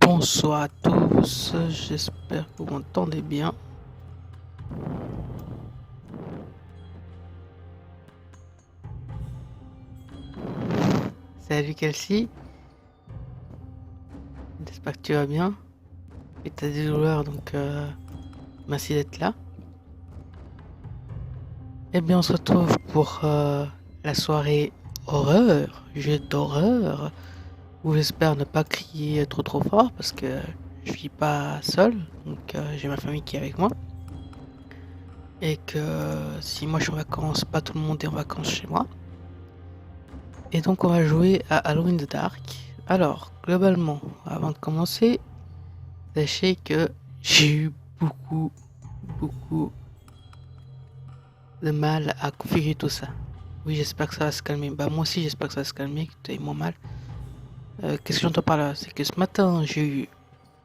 Bonsoir à tous, j'espère que vous m'entendez bien. Salut Kelsey, j'espère que tu vas bien. Et t'as des douleurs donc merci d'être là. Eh bien on se retrouve pour la soirée horreur, jeu d'horreur, où j'espère ne pas crier trop fort parce que je suis pas seul, donc j'ai ma famille qui est avec moi. Et que si moi je suis en vacances, pas tout le monde est en vacances chez moi. Et donc on va jouer à Halloween the Dark. Alors, globalement, avant de commencer, sachez que j'ai eu beaucoup de mal à configurer tout ça. Oui, j'espère que ça va se calmer. Bah moi aussi j'espère que ça va se calmer, que tu aies moins mal. Qu'est-ce que j'entends par là? C'est que ce matin j'ai eu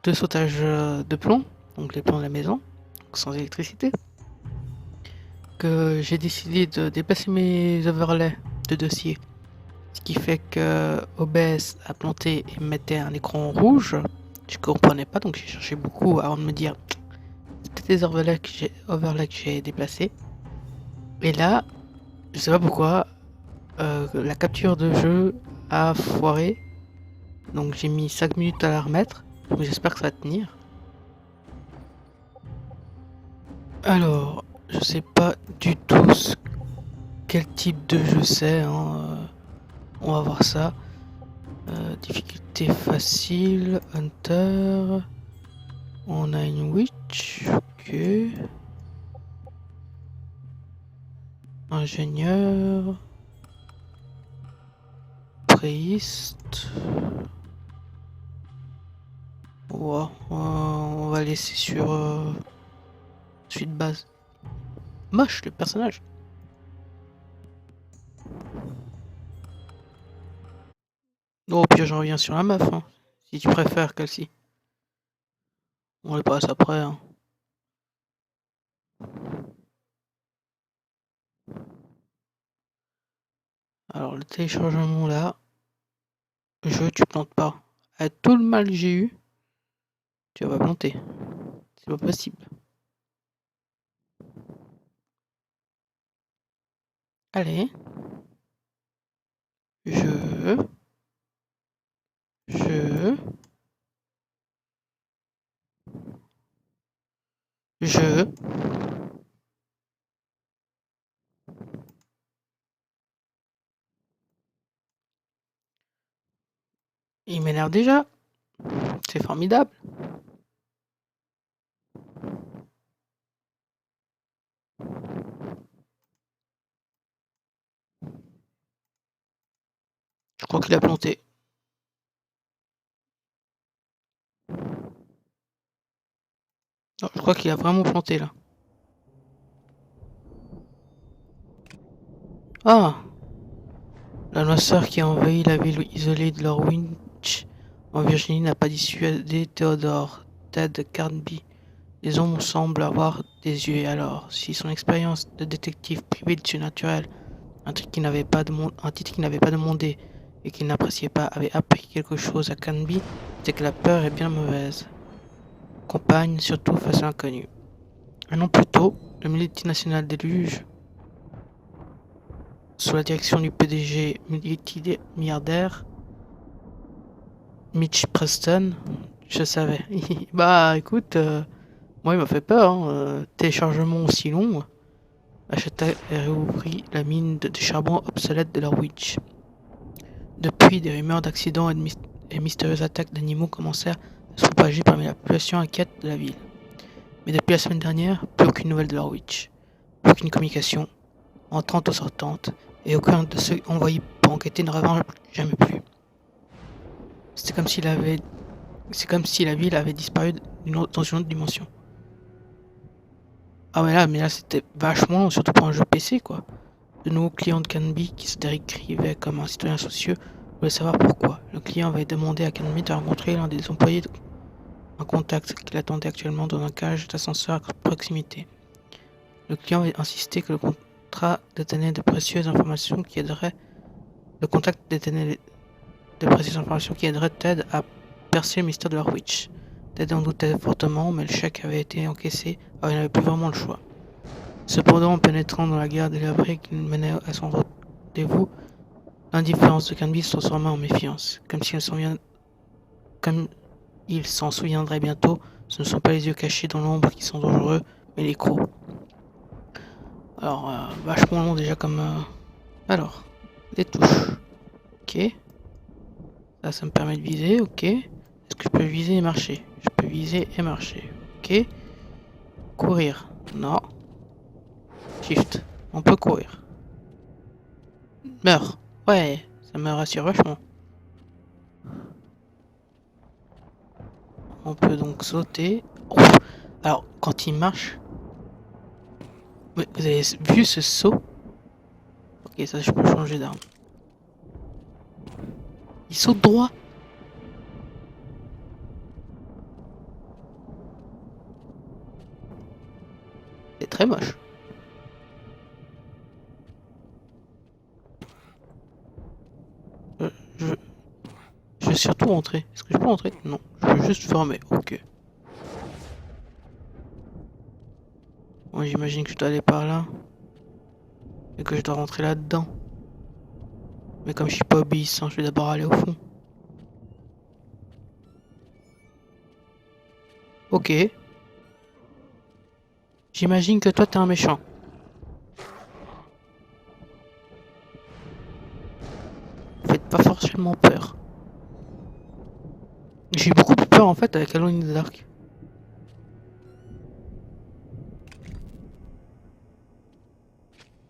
2 sautages de plomb, donc les plombs de la maison, donc sans électricité. Que j'ai décidé de déplacer mes overlays de dossier. Ce qui fait que OBS a planté et mettait un écran rouge. Je comprenais pas, donc j'ai cherché beaucoup avant de me dire c'est peut-être des overlays que j'ai déplacés. Et là, je sais pas pourquoi, la capture de jeu a foiré. Donc j'ai mis 5 minutes à la remettre. Donc j'espère que ça va tenir. Alors, je sais pas du tout quel type de jeu c'est. Hein. On va voir ça. Difficulté facile, Hunter. On a une witch, ok. Ingénieur. Priest. Ouais, on va laisser sur suite base. Moche le personnage. Oh, puis j'en reviens sur la meuf, hein, si tu préfères, Kelsey. On les passe après. Hein. Alors, le téléchargement là, tu plantes pas. Avec tout le mal que j'ai eu, tu vas pas planter. C'est pas possible. Allez. Je. Il m'énerve déjà. C'est formidable. Je crois qu'il a planté. Non, je crois qu'il a vraiment planté là. Ah! La noirceur qui a envahi la ville isolée de Norwich en Virginie n'a pas dissuadé Theodore Ted Carnby. Les ombres semblent avoir des yeux, et alors, si son expérience de détective privé de surnaturel, un titre qu'il n'avait pas demandé et qu'il n'appréciait pas, avait appris quelque chose à Carnby, c'est que la peur est bien mauvaise. Compagne, surtout face à l'inconnu. Un an plus tôt, le multinational déluge, sous la direction du PDG multimilliardaire Mitch Preston, je savais. Bah écoute, moi il m'a fait peur, hein. Téléchargement aussi long. Acheta et réouvrit la mine de charbon obsolète de Norwich. Depuis, des rumeurs d'accidents et mystérieuses attaques d'animaux commencèrent à se propager parmi la population inquiète de la ville. Mais depuis la semaine dernière, plus aucune nouvelle de Norwich. Aucune communication, entrante ou sortante, et aucun de ceux envoyés pour enquêter ne revint jamais plus. C'est comme si la ville avait disparu dans une autre dimension. Ah mais là c'était vachement, surtout pour un jeu PC quoi. De nouveaux clients de Canby qui se décrivait comme un citoyen soucieux voulaient savoir pourquoi. Le client avait demandé à Canby de rencontrer l'un des employés en contact qu'il attendait actuellement dans un cage d'ascenseur à proximité. Le client avait insisté que le contact détenait de précieuses informations qui aideraient Ted à percer le mystère de leur witch. Ted en doutait fortement, mais le chèque avait été encaissé, alors il n'avait plus vraiment le choix. Cependant, en pénétrant dans la garde élaborée qui menait à son rendez-vous, l'indifférence de Canby se transforma en méfiance. Comme il s'en souviendrait bientôt, ce ne sont pas les yeux cachés dans l'ombre qui sont dangereux, mais les crocs. Alors, vachement long déjà comme... Alors, les touches. Ok. Ça me permet de viser, ok. Est-ce que je peux viser et marcher? Je peux viser et marcher, ok. Courir, non. Shift, on peut courir. Meurs, ouais, ça me rassure vachement. On peut donc sauter. Oh. Alors, quand il marche... Vous avez vu ce saut? Ok, ça je peux changer d'arme. Il saute droit. C'est très moche. Je vais surtout rentrer. Est-ce que je peux rentrer? Non, je veux juste fermer. Ok. Bon, j'imagine que je dois aller par là. Et que je dois rentrer là-dedans. Mais comme je suis pas obéissant, je vais d'abord aller au fond. Ok. J'imagine que toi t'es un méchant. Faites pas forcément peur. J'ai eu beaucoup plus peur en fait avec Alone in the Dark.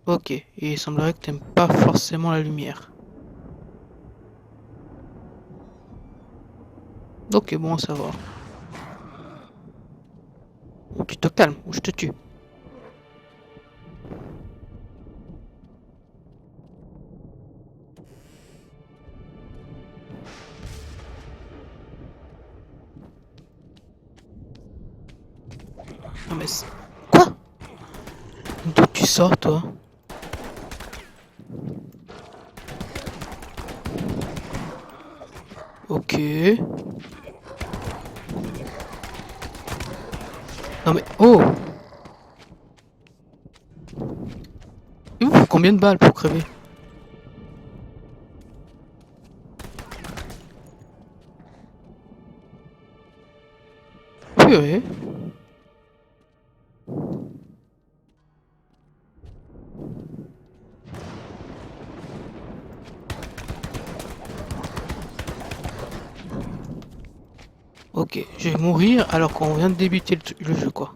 Ok, et il semblerait que t'aimes pas forcément la lumière. Ok, bon à savoir. Tu te calmes ou je te tue. Non mais c'est... Quoi? D'où tu sors toi? Ok. Non mais... Oh! Il vous faut combien de balles pour crever? Purée. Ok, je vais mourir alors qu'on vient de débuter le jeu quoi.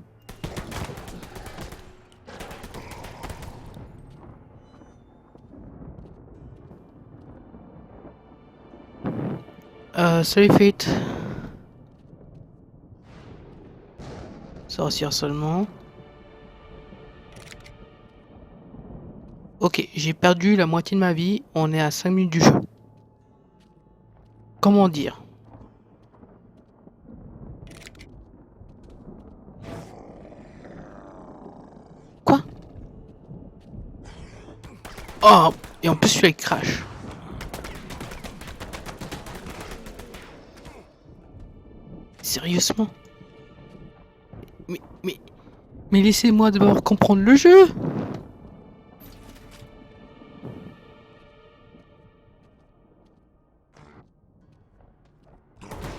Salut Fate. Sorcière seulement. Ok, j'ai perdu la moitié de ma vie. On est à 5 minutes du jeu. Comment dire? Quoi? Oh! Et en plus celui-là il crash. Sérieusement? Mais, mais, mais laissez-moi d'abord comprendre le jeu!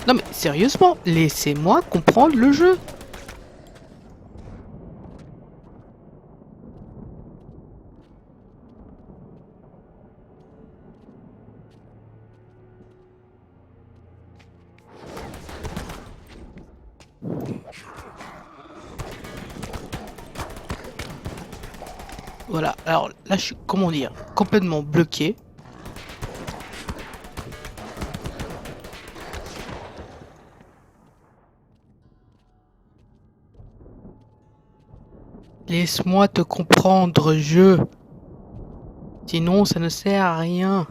Non mais sérieusement, laissez-moi comprendre le jeu! Voilà, alors là je suis, comment dire, complètement bloqué. Laisse-moi te comprendre, jeu. Sinon ça ne sert à rien.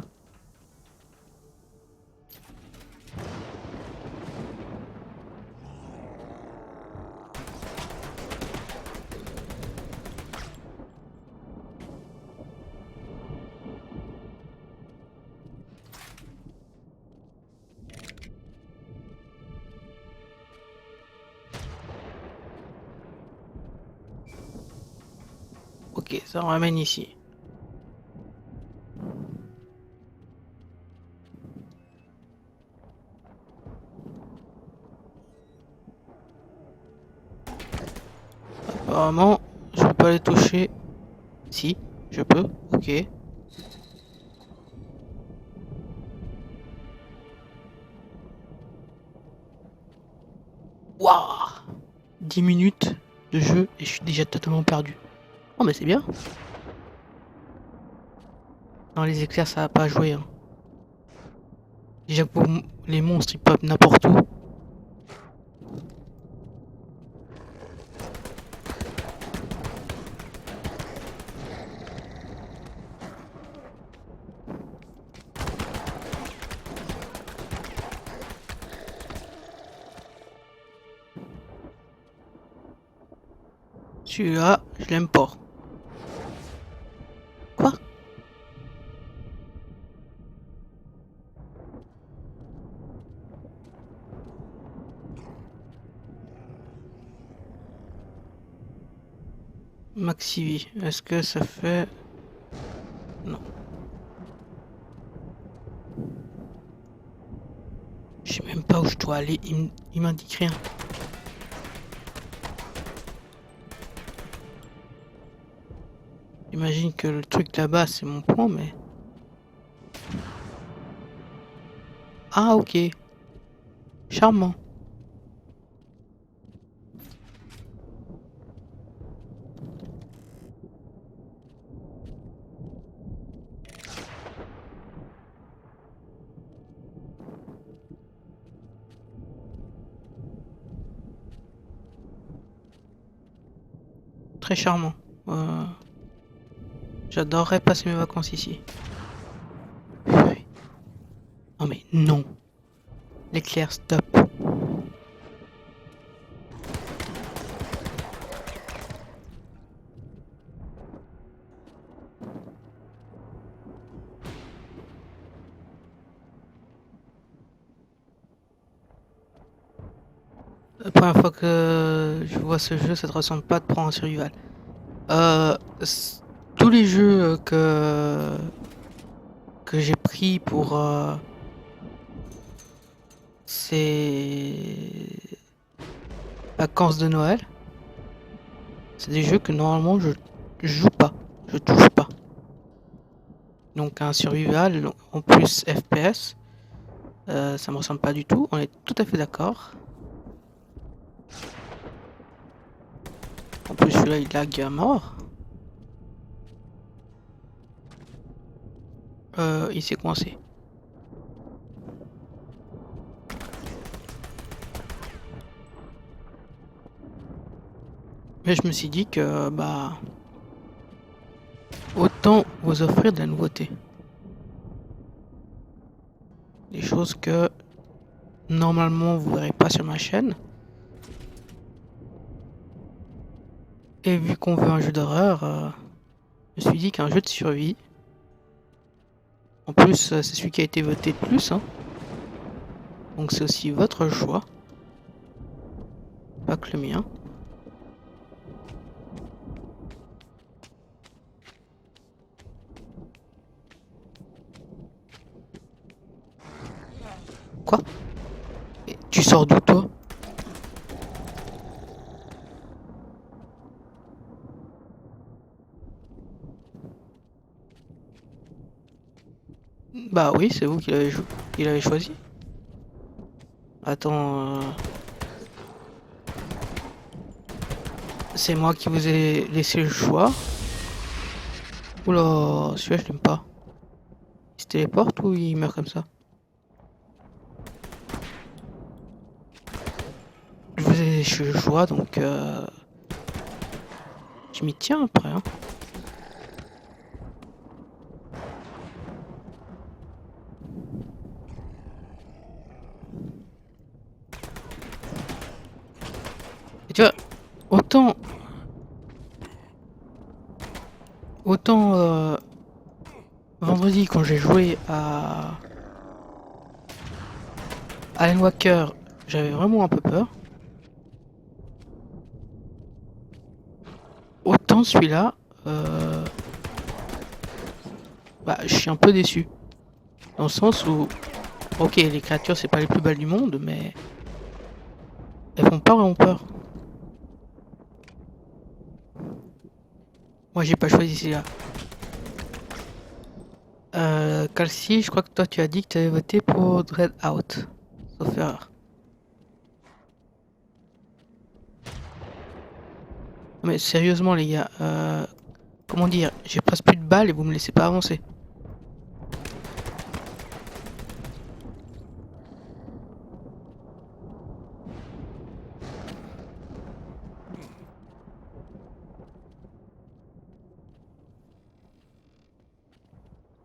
Ok, ça me ramène ici. Apparemment, je peux pas les toucher. Si, je peux. Ok. Waouh! 10 minutes de jeu et je suis déjà totalement perdu. Oh mais c'est bien. Non, les éclairs ça va pas jouer. Hein. Déjà pour les monstres ils peuvent n'importe où. Celui-là, je l'aime pas. Quoi? Maxivie, est-ce que ça fait... Non. Je sais même pas où je dois aller, il m'indique rien. J'imagine que le truc là-bas c'est mon point, mais... Ah ok. Charmant. Très charmant. J'adorerais passer mes vacances ici. Non mais non. L'éclair, stop. La première fois que je vois ce jeu, ça te ressemble pas de prendre un survival. Tous les jeux que j'ai pris pour ces vacances de Noël, c'est des jeux que normalement je joue pas, je touche pas. Donc un survival en plus FPS, ça me ressemble pas du tout. On est tout à fait d'accord. En plus celui-là il lag à mort. Il s'est coincé. Mais je me suis dit que bah autant vous offrir de la nouveauté. Des choses que normalement vous verrez pas sur ma chaîne. Et vu qu'on veut un jeu d'horreur, je me suis dit qu'un jeu de survie, en plus c'est celui qui a été voté le plus, hein. Donc c'est aussi votre choix, pas que le mien. Quoi? Et tu sors d'où toi? Bah oui, c'est vous qui l'avez choisi. Attends, c'est moi qui vous ai laissé le choix. Oula, celui-là je l'aime pas. Il se téléporte ou il meurt comme ça? Je vous ai laissé le choix donc je m'y tiens après. Hein. Et tu vois, autant vendredi quand j'ai joué à Alan Walker, j'avais vraiment un peu peur. Autant celui-là, bah, je suis un peu déçu. Dans le sens où, ok, les créatures c'est pas les plus belles du monde, mais elles font pas vraiment peur. Moi j'ai pas choisi celui-là. Calci, je crois que toi tu as dit que tu avais voté pour Dread Out. Sauf erreur. Mais sérieusement les gars, comment dire, j'ai presque plus de balles et vous me laissez pas avancer.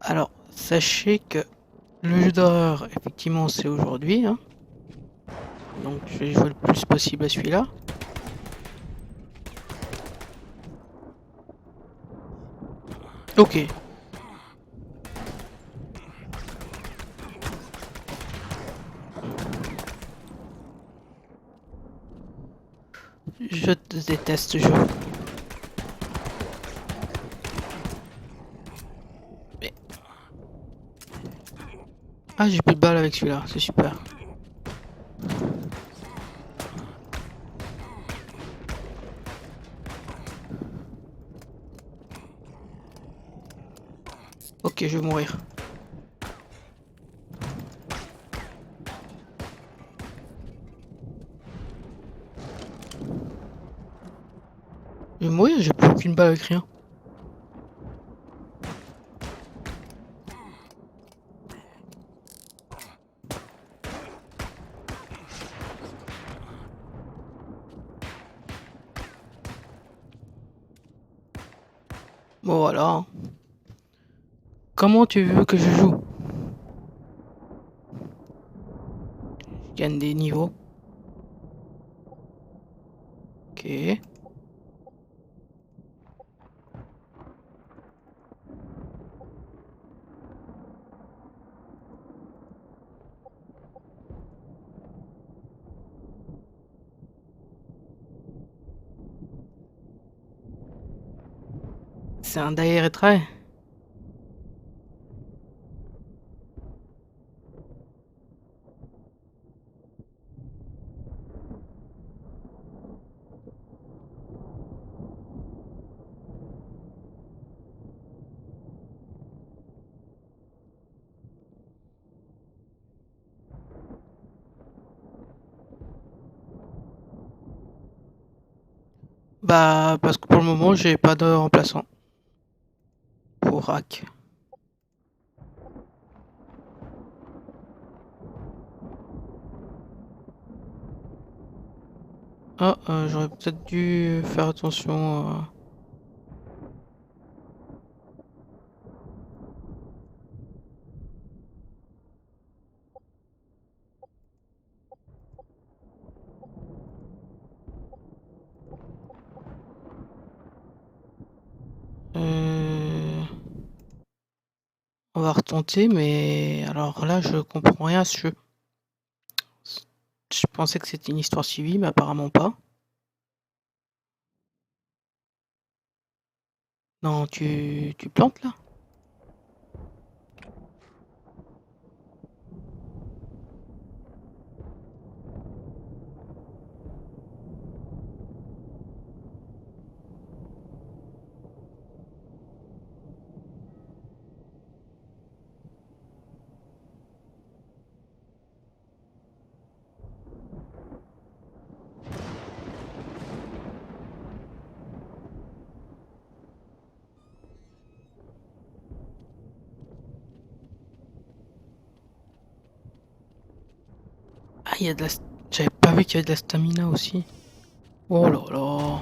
Alors, sachez que le jeu d'horreur, effectivement, c'est aujourd'hui, hein. Donc je vais jouer le plus possible à celui-là. Ok. Je déteste ce jeu. Mais... Ah, j'ai plus de balles avec celui-là, c'est super. Ok, je vais mourir. Je vais mourir, j'ai plus aucune balle avec rien. Bon voilà, hein. Comment tu veux que je joue? Je gagne des niveaux. Ok. C'est un Dire Retry. Bah, parce que pour le moment, j'ai pas de remplaçant pour hack. Ah, j'aurais peut-être dû faire attention. Euh, on va retenter, mais alors là, je comprends rien à ce jeu. Je pensais que c'était une histoire suivie, mais apparemment pas. Non, tu plantes là? Ah, il y a de la... J'avais pas vu qu'il y avait de la stamina aussi. Oh là là.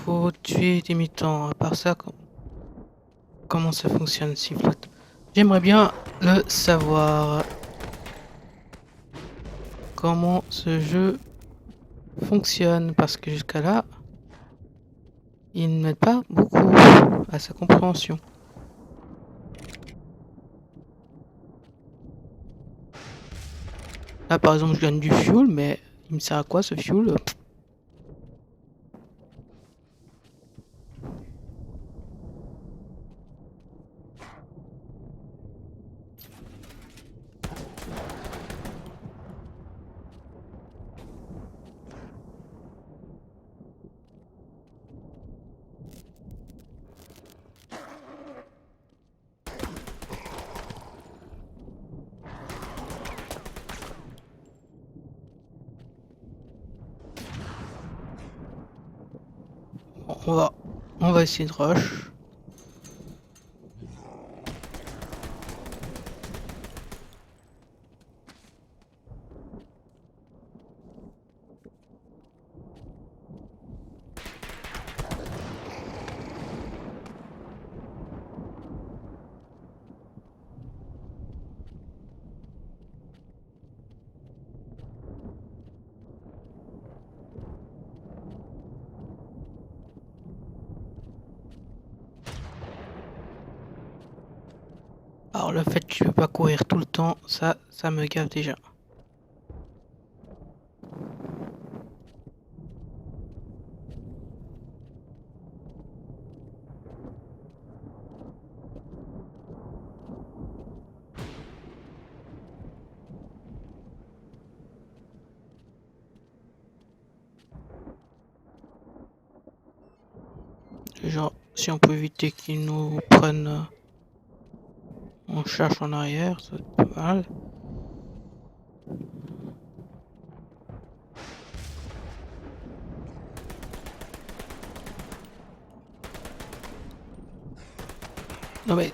faut tuer des mutants. À part ça, comment ça fonctionne, Sifflote? J'aimerais bien le savoir. Comment ce jeu fonctionne, parce que jusqu'à là, il ne m'aide pas beaucoup à sa compréhension. Là, par exemple, je gagne du fuel, mais il me sert à quoi ce fuel? Bon, on va essayer de rush. Alors le fait que tu peux pas courir tout le temps, ça me gave déjà. Genre, si on peut éviter qu'ils nous prennent en charge en arrière, ça va être pas mal. Non mais,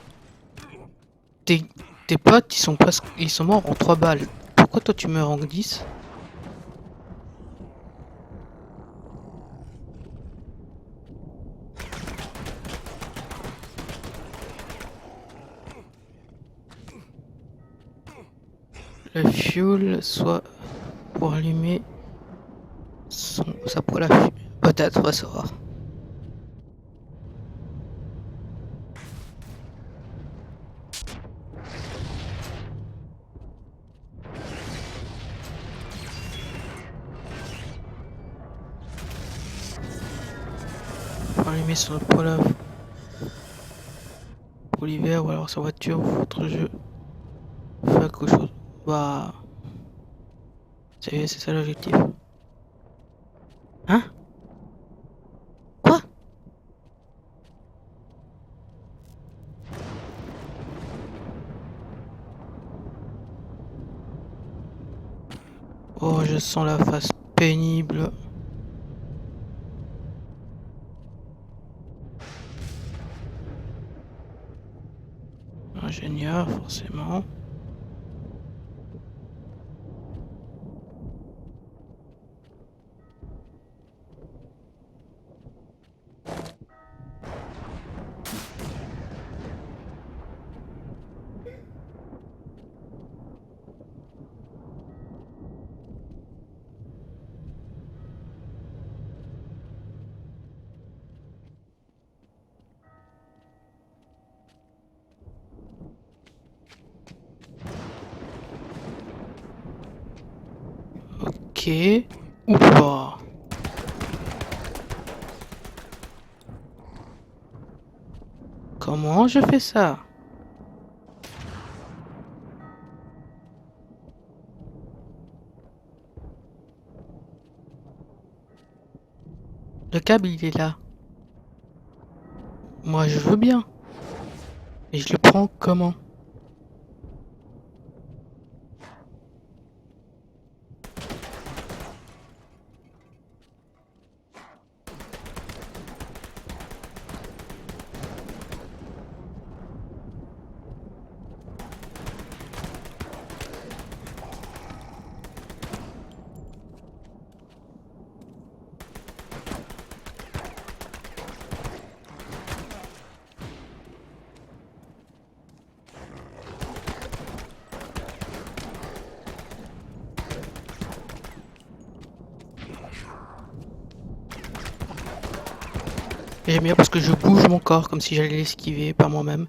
tes potes, ils sont morts en 3 balles. Pourquoi toi tu meurs en 10? Le fuel, soit pour allumer ça pour la peut-être, on va savoir. Pour allumer son poêle à pour l'hiver ou alors sa voiture ou autre jeu. Faire quelque chose. Bah. C'est ça l'objectif. Hein? Quoi? Oh, je sens la face pénible. Ingénieur, forcément. Ok. Ou pas. Comment je fais ça? Le câble il est là. Moi je veux bien. Et je le prends comment? Et j'aime bien parce que je bouge mon corps comme si j'allais l'esquiver par moi-même.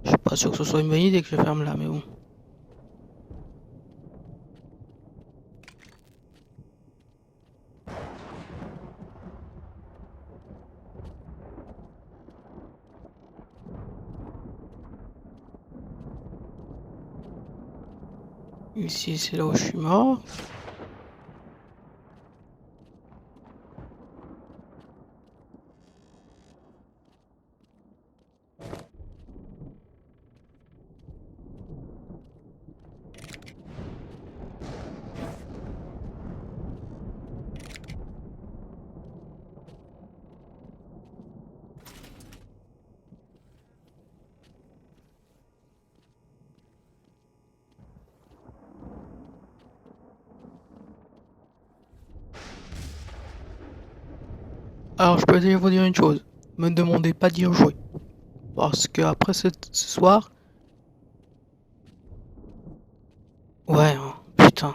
Je suis pas sûr que ce soit une bonne idée que je ferme là, mais bon. Ici, c'est là où je suis mort. Alors, je peux déjà vous dire une chose. Me demandez pas d'y rejouer. Parce que après ce soir... Ouais, hein, putain.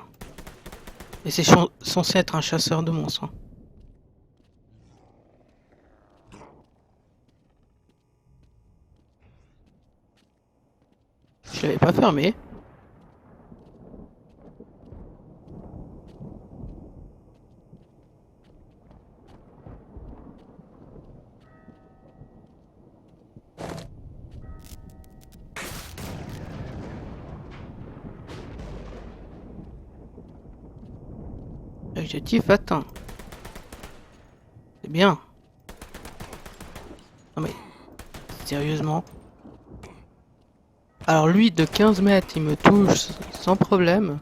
Et c'est censé être un chasseur de monstres. Hein. Je l'avais pas fermé. Objectif atteint. C'est bien. Non mais, sérieusement. Alors lui, de 15 mètres, il me touche sans problème.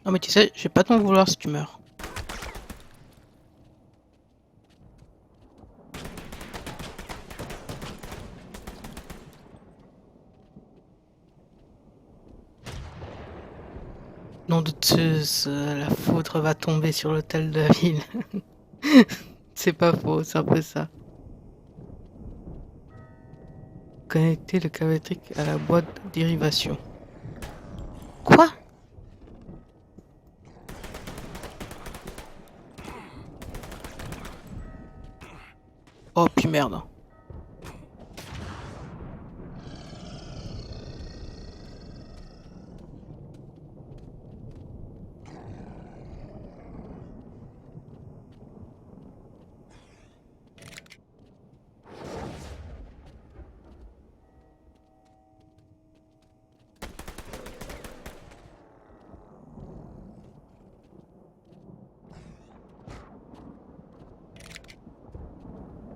Non mais tu sais, je vais pas t'en vouloir si tu meurs. Nom de Zeus, la foudre va tomber sur l'hôtel de la ville. C'est pas faux, c'est un peu ça. Connecter le câble électrique à la boîte de dérivation. Quoi? Oh puis merde.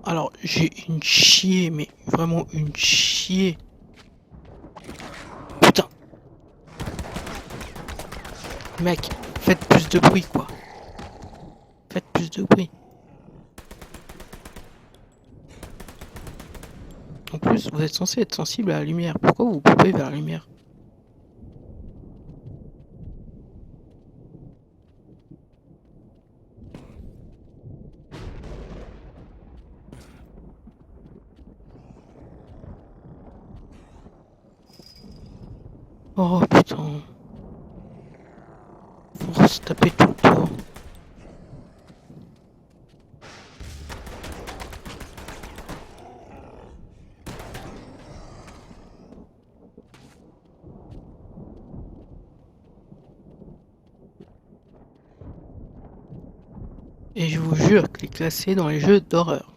Alors j'ai une chier, mais vraiment une chier. Putain. Mec, faites plus de bruit quoi. Faites plus de bruit. En plus, vous êtes censé être sensible à la lumière. Pourquoi vous pouvez vers la lumière? Oh putain. Faut se taper tout le tour. Et je vous jure qu'il est classé dans les jeux d'horreur.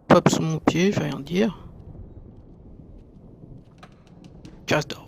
Pop sous mon pied, je vais rien dire. J'adore.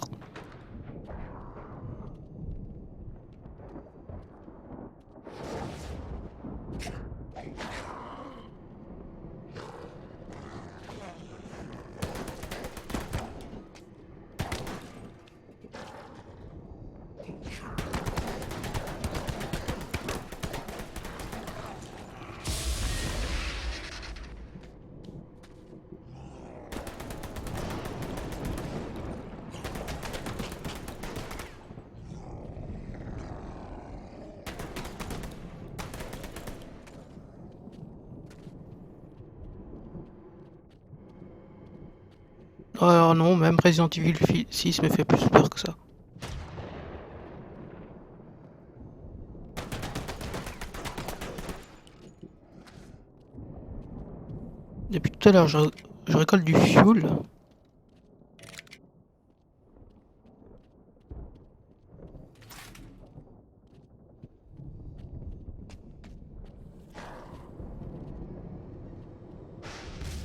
Alors non, même Resident Evil 6 me fait plus peur que ça. Depuis tout à l'heure, je récolte du fuel.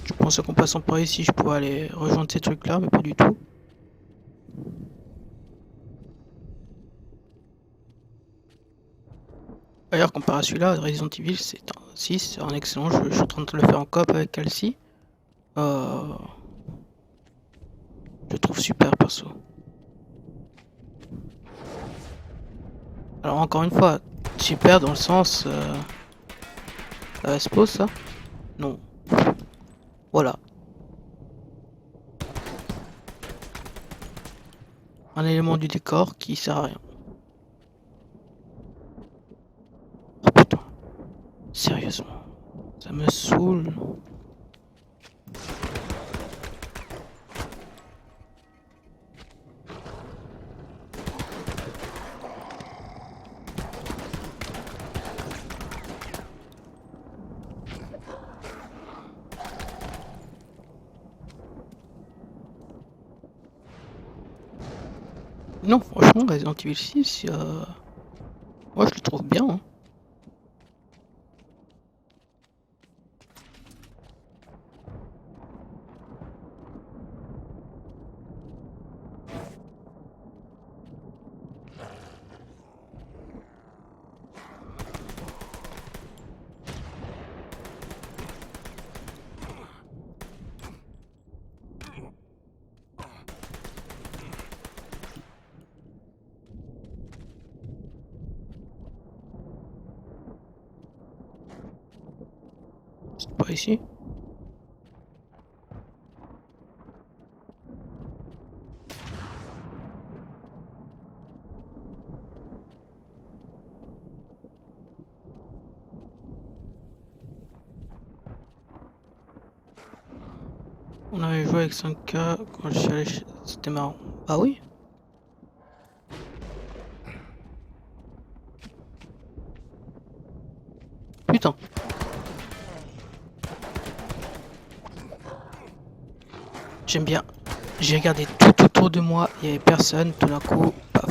Je pensais qu'en passant par ici, je pourrais aller rejoindre ces trucs-là, mais pas du tout. D'ailleurs, comparé à celui-là, Resident Evil 6, c'est un excellent jeu. Je suis en train de le faire en coop avec Calci. Je le trouve super perso. Alors encore une fois, super dans le sens... ça se pose ça? Non. Voilà. Un élément du décor qui sert à rien. Oh putain. Sérieusement. Ça me saoule. Non, franchement, Resident Evil 6, moi je le trouve bien. Hein. C'est pas ici. On avait joué avec 5K quand je suis allé chez... C'était marrant. Ah oui? Putain. J'aime bien. J'ai regardé tout autour de moi, il n'y avait personne, tout d'un coup, paf.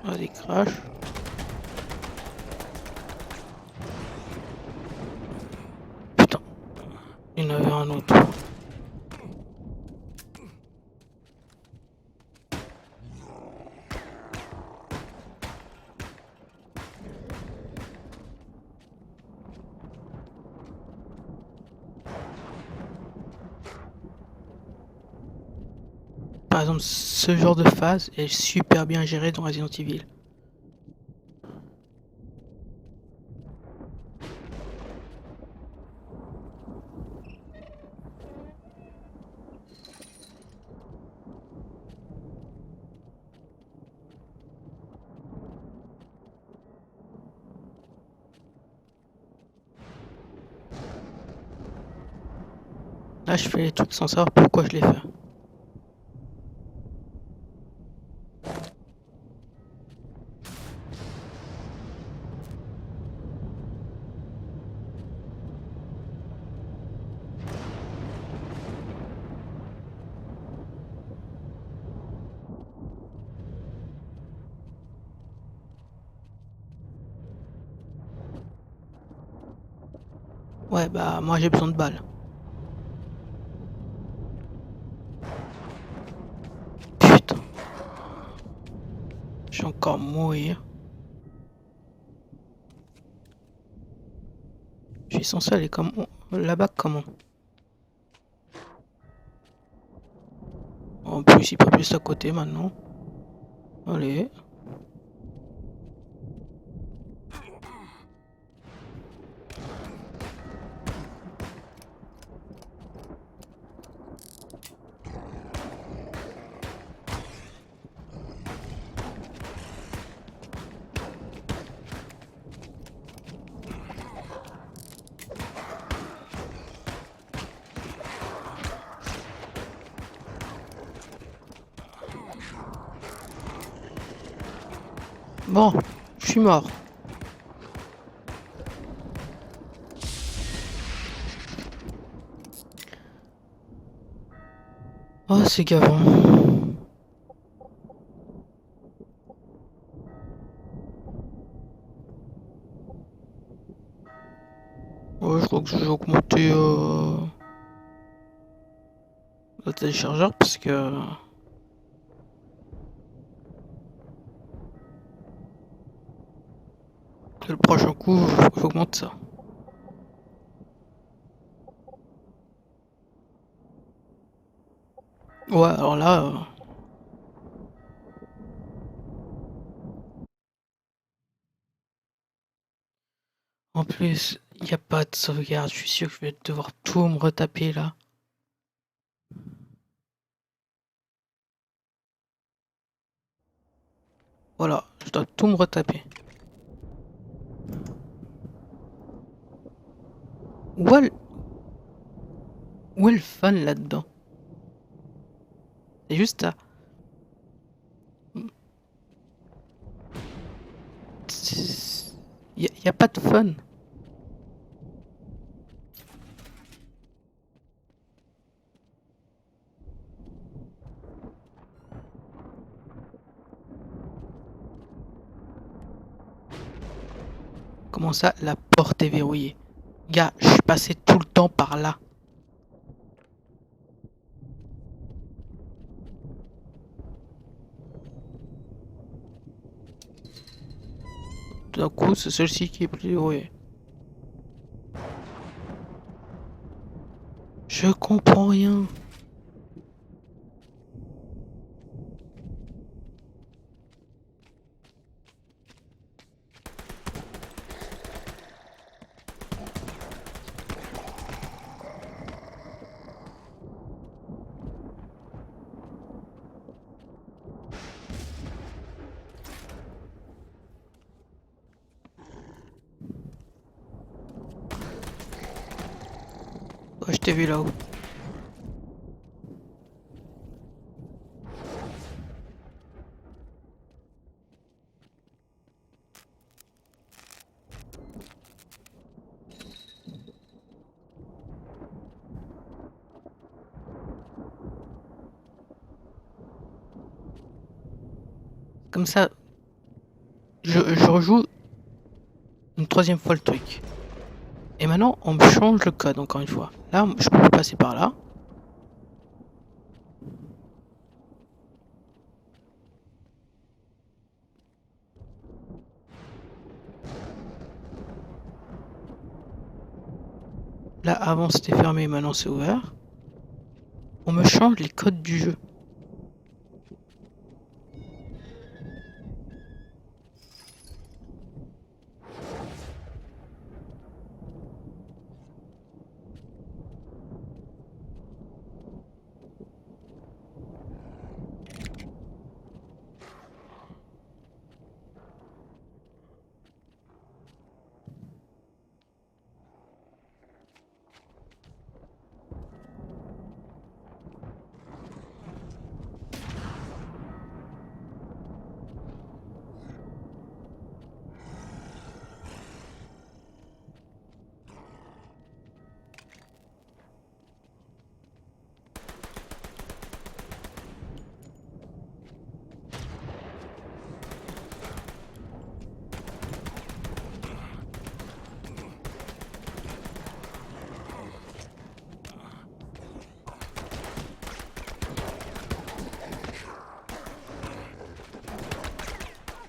Ah, des crashs. Putain. Il y en avait un autre. Par exemple, ce genre de phase est super bien géré dans Resident Evil. Là, je fais les trucs sans savoir pourquoi je les fais. Ouais, bah, moi j'ai besoin de balles. Putain. Je vais encore mourir. Je suis censé aller comme... là-bas comment? En plus, il peut plus à côté maintenant. Allez. Bon, je suis mort. Oh, c'est gavant. Ouais, je crois que je vais augmenter le téléchargeur parce que le prochain coup, j'augmente ça. Ouais, alors là... En plus, il n'y a pas de sauvegarde. Je suis sûr que je vais devoir tout me retaper là. Voilà, je dois tout me retaper. Où est le fun là-dedans? C'est juste ça. Il y a pas de fun. Comment ça, la porte est verrouillée? Gars, je suis passé tout le temps par là. Tout d'un coup, c'est celle-ci qui est plus verrouillée. Je comprends rien. Ouais, je t'ai vu là-haut. Comme ça, je rejoue une troisième fois le truc. Et maintenant, on me change le code encore une fois. Là, je peux passer par là. Là, avant c'était fermé, maintenant c'est ouvert. On me change les codes du jeu.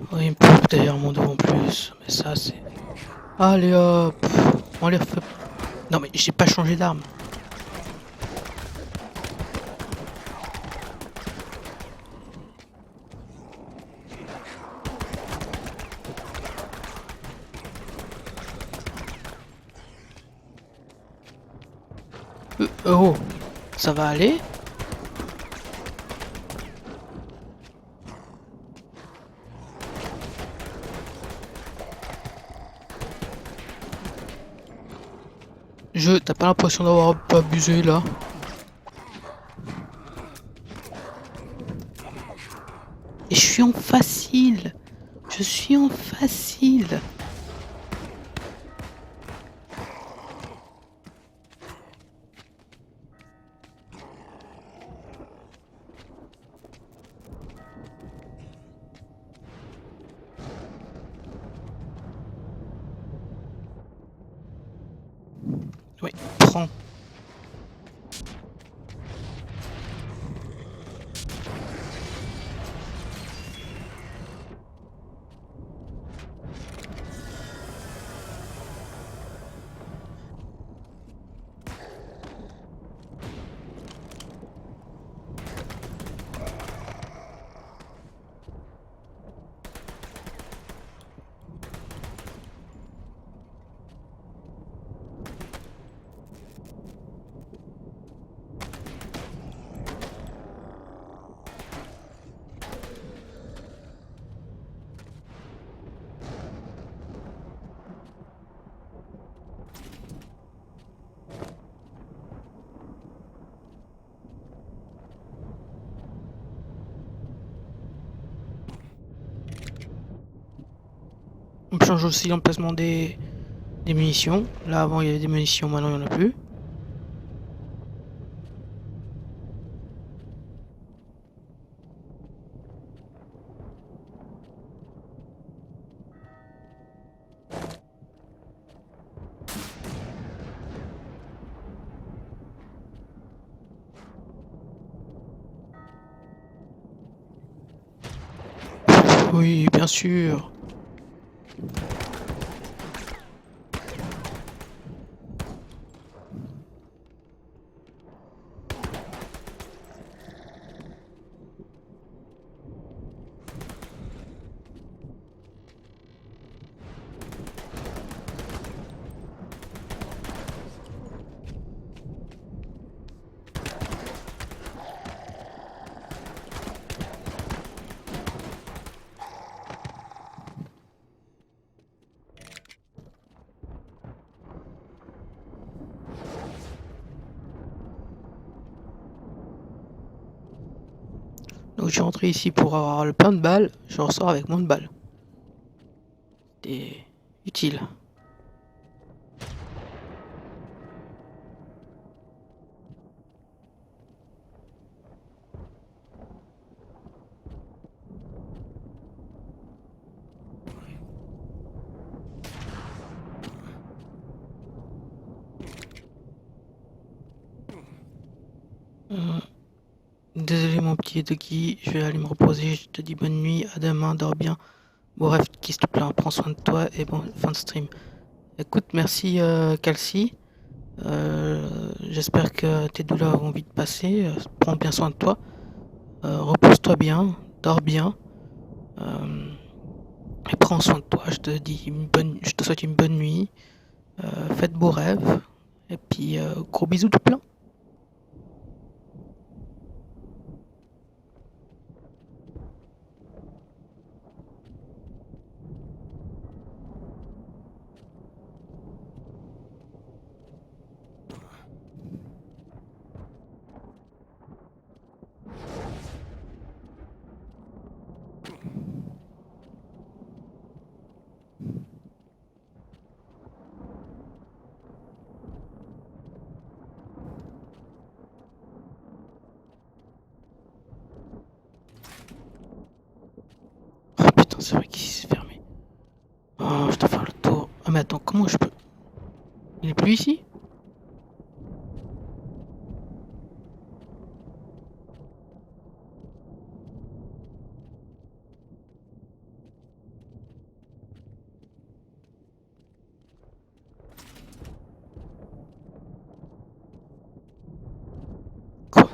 Oh, il me pousse derrière mon dos en plus. Mais ça, c'est... Allez hop. On les refait. Non mais j'ai pas changé d'arme. Oh, ça va aller? T'as pas l'impression d'avoir un peu abusé là? Et je suis en facile. Je suis en facile. Oui, prends. On change aussi l'emplacement des munitions. Là avant il y avait des munitions, maintenant il n'y en a plus. Oui, bien sûr. Donc je suis rentré ici pour avoir le plein de balles, je ressors avec moins de balles. C'est utile. Désolé mon petit Toki, je vais aller me reposer, je te dis bonne nuit, à demain, dors bien. Bref, qui s'il te plaît, prends soin de toi et bon, fin de stream. Écoute, merci Calci. J'espère que tes douleurs vont vite passer. Prends bien soin de toi. Repose-toi bien, dors bien. Euh, et prends soin de toi. Je te souhaite une bonne nuit. Faites beaux rêves. Et puis gros bisous tout plein. Oh putain, c'est vrai qu'il s'est fermé. Oh, je dois faire le tour. Ah mais attends, comment je peux... Il est plus ici? Quoi?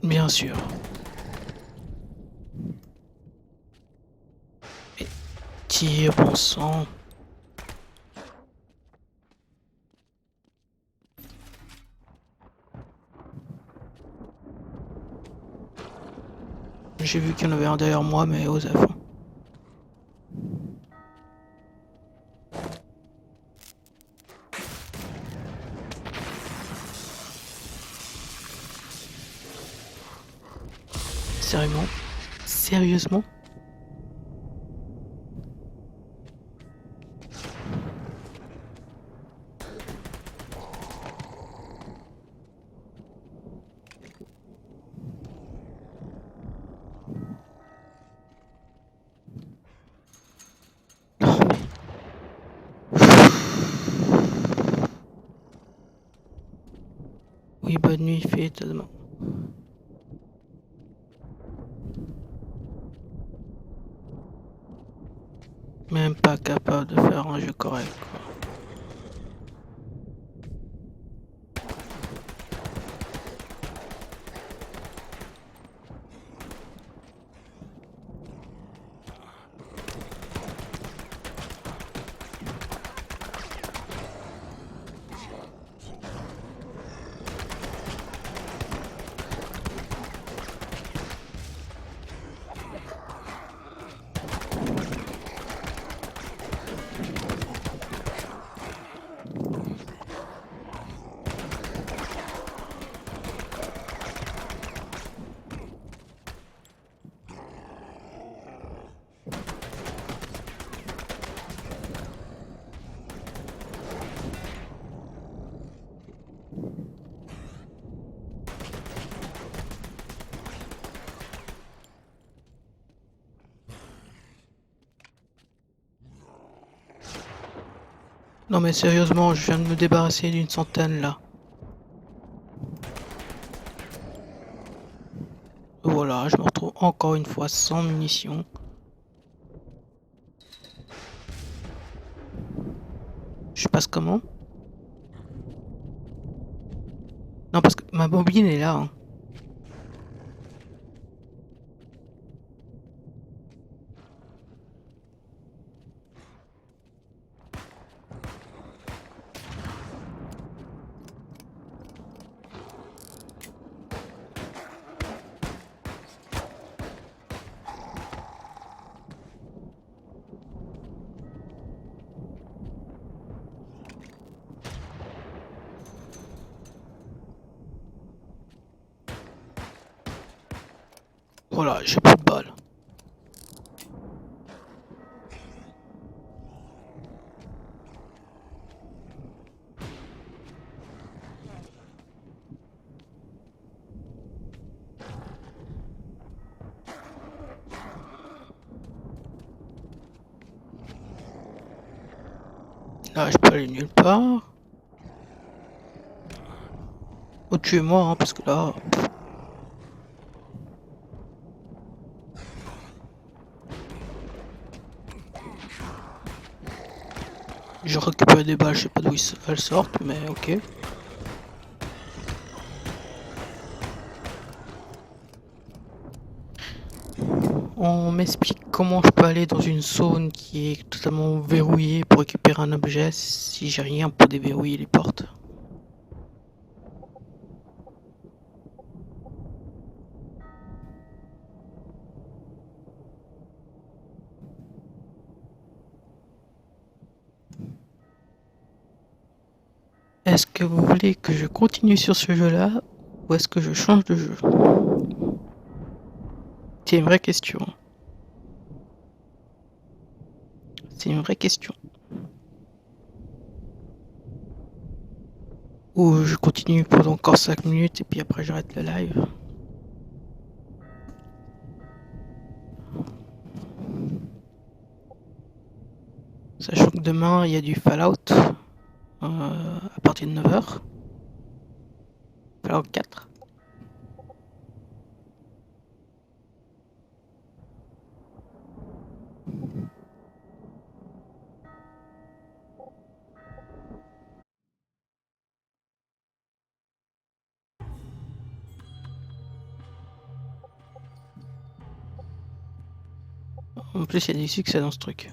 Bien sûr. Mais tire, bon sang. J'ai vu qu'il y en avait un derrière moi, mais aux affaires. Sérieusement? Sérieusement? Non mais... Oui, bonne nuit, fais demain. Même pas capable de faire un jeu correct, quoi. Non mais sérieusement, je viens de me débarrasser d'une centaine là. Voilà, je me retrouve encore une fois sans munitions. Je passe comment? Non parce que ma bobine est là, hein. Voilà, j'ai plus de balles. Là, je peux aller nulle part. Oh, tuez-moi, hein, parce que là... J'ai récupéré des balles, je sais pas d'où elles sortent, mais ok. On m'explique comment je peux aller dans une zone qui est totalement verrouillée pour récupérer un objet si j'ai rien pour déverrouiller les portes. Est-ce que vous voulez que je continue sur ce jeu-là ou est-ce que je change de jeu? C'est une vraie question. C'est une vraie question. Ou je continue pendant encore 5 minutes et puis après j'arrête le live. Sachant que demain il y a du Fallout à partir de 9h. Fallout 4. En plus, il y a du succès dans ce truc.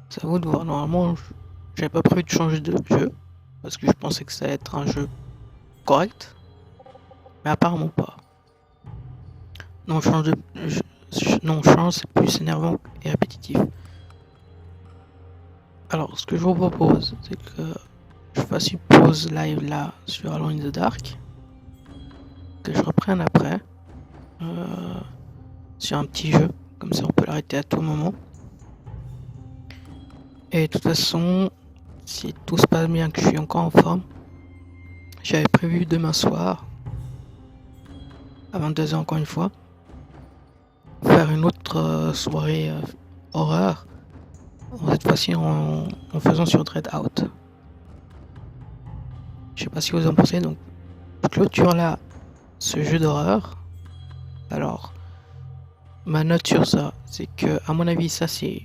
C'est à vous de voir. Normalement, j'avais pas prévu de changer de jeu. Parce que je pensais que ça allait être un jeu correct. Mais apparemment pas. Non, change, c'est plus énervant et répétitif. Alors, ce que je vous propose, c'est que je fasse une pause live là sur Alone in the Dark. Que je reprenne après. Sur un petit jeu. Comme ça, on peut l'arrêter à tout moment. Et de toute façon, si tout se passe bien, que je suis encore en forme, j'avais prévu demain soir, à 22h encore une fois, faire une autre soirée horreur, cette fois-ci en faisant sur Dreadout. Je sais pas si vous en pensez, donc je clôture là ce jeu d'horreur. Alors, ma note sur ça, c'est que à mon avis ça c'est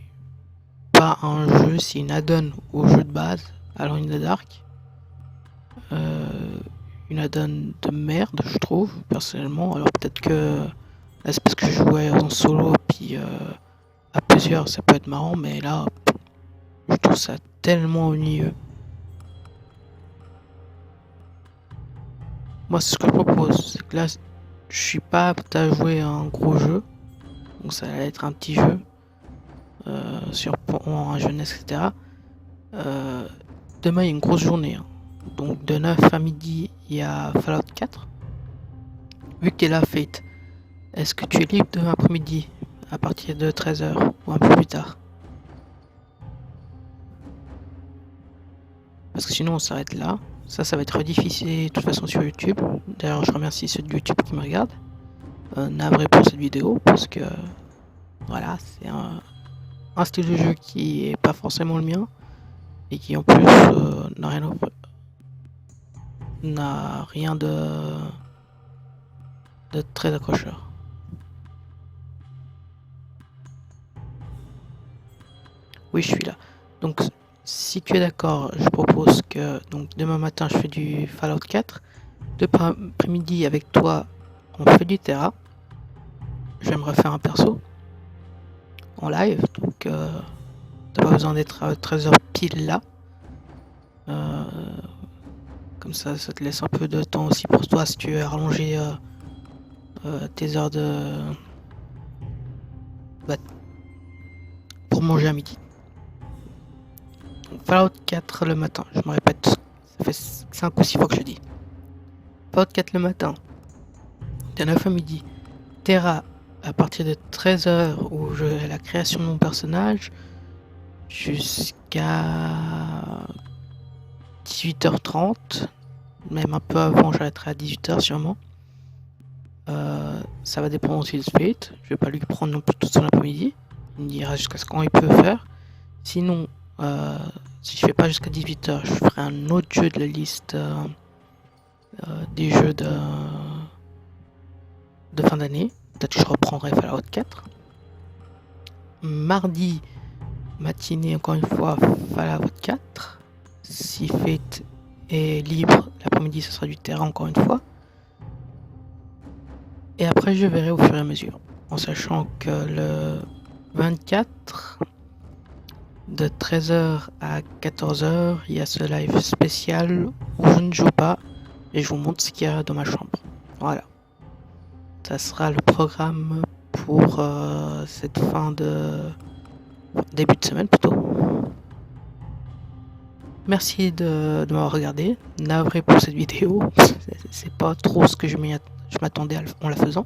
pas un jeu, c'est une add-on au jeu de base, Alone in the Dark. Une add-on de merde, je trouve, personnellement. Alors peut-être que là c'est parce que je jouais en solo, puis à plusieurs ça peut être marrant, mais là je trouve ça tellement ennuyeux. Moi, ce que je propose, c'est que là je suis pas apte à jouer à un gros jeu, donc ça va être un petit jeu sur en jeunesse, etc. Demain il y a une grosse journée, hein. Donc de 9 à midi il y a Fallout 4. Vu que t'es là, Fate, est-ce que tu es libre demain après-midi à partir de 13h ou un peu plus tard? Parce que sinon on s'arrête là. Ça va être rediffusé de toute façon sur YouTube. D'ailleurs je remercie ceux de YouTube qui me regardent. Navré pour cette vidéo parce que voilà, c'est un style de jeu qui est pas forcément le mien et qui en plus n'a rien de très accrocheur. Oui, je suis là. Donc si tu es d'accord, je propose que donc demain matin je fais du Fallout 4. Demain après-midi avec toi on fait du Terra. J'aimerais faire un perso en live, donc t'as pas besoin d'être à 13h pile là. Comme ça te laisse un peu de temps aussi pour toi si tu veux rallonger tes heures pour manger à midi. Donc, Fallout 4 le matin, je me répète, ça fait 5 ou 6 fois que je dis. Fallout 4 le matin, de 9 à midi. Terra à partir de 13h où j'ai la création de mon personnage jusqu'à 18h30, même un peu avant, j'arrêterai à 18h sûrement. Ça va dépendre aussi de Fate, je vais pas lui prendre non plus toute son après-midi, il me dira jusqu'à ce quand il peut faire. Sinon, si je fais pas jusqu'à 18h, je ferai un autre jeu de la liste des jeux de fin d'année. Peut-être que je reprendrai Fallout 4. Mardi matinée, encore une fois, Fallout 4. Si Fate est libre, l'après-midi ce sera du Terra encore une fois. Et après je verrai au fur et à mesure. En sachant que le 24, de 13h à 14h, il y a ce live spécial où je ne joue pas et je vous montre ce qu'il y a dans ma chambre. Voilà. Ça sera le programme pour cette fin de début de semaine plutôt. Merci de m'avoir regardé. Navré pour cette vidéo. C'est pas trop ce que je m'attendais en la faisant.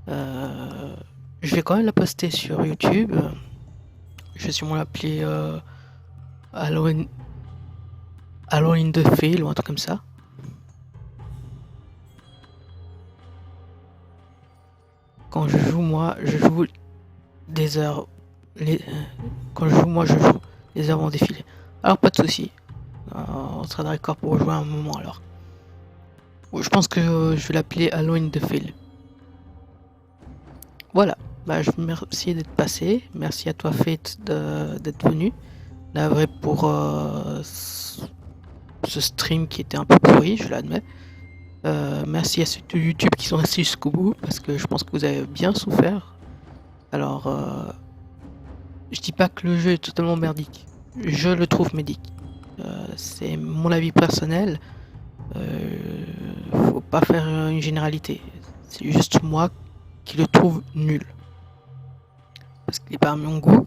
Je vais quand même la poster sur YouTube. Je vais sûrement l'appeler Alone in the Field ou un truc comme ça. Quand je joue, moi, je joue des heures. Quand je joue, moi, je joue des heures vont défiler. Alors, pas de soucis. On sera d'accord pour jouer à un moment alors. Je pense que je vais l'appeler Alone in the Field. Voilà. Bah, je vous remercie d'être passé. Merci à toi, Fate, d'être venu. Navré pour ce stream qui était un peu pourri, je l'admets. Merci à ceux de YouTube qui sont restés jusqu'au bout, parce que je pense que vous avez bien souffert. Alors, je dis pas que le jeu est totalement merdique. Je le trouve merdique. C'est mon avis personnel. Faut pas faire une généralité. C'est juste moi qui le trouve nul. Parce qu'il est pas à mon goût.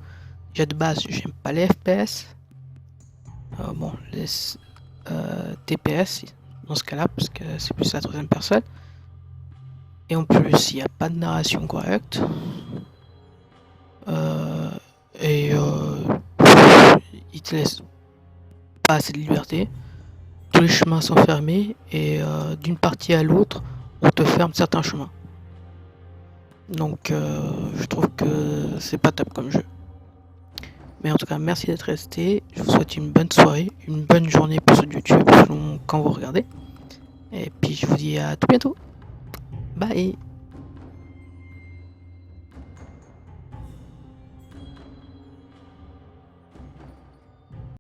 Déjà de base, j'aime pas les FPS. Bon, les TPS dans ce cas-là, parce que c'est plus la troisième personne. Et en plus, il n'y a pas de narration correcte. Et il te laisse pas assez de liberté. Tous les chemins sont fermés et d'une partie à l'autre, on te ferme certains chemins. Donc je trouve que c'est pas top comme jeu. Mais en tout cas, merci d'être resté. Je vous souhaite une bonne soirée, une bonne journée pour sur YouTube selon quand vous regardez. Et puis je vous dis à tout bientôt. Bye.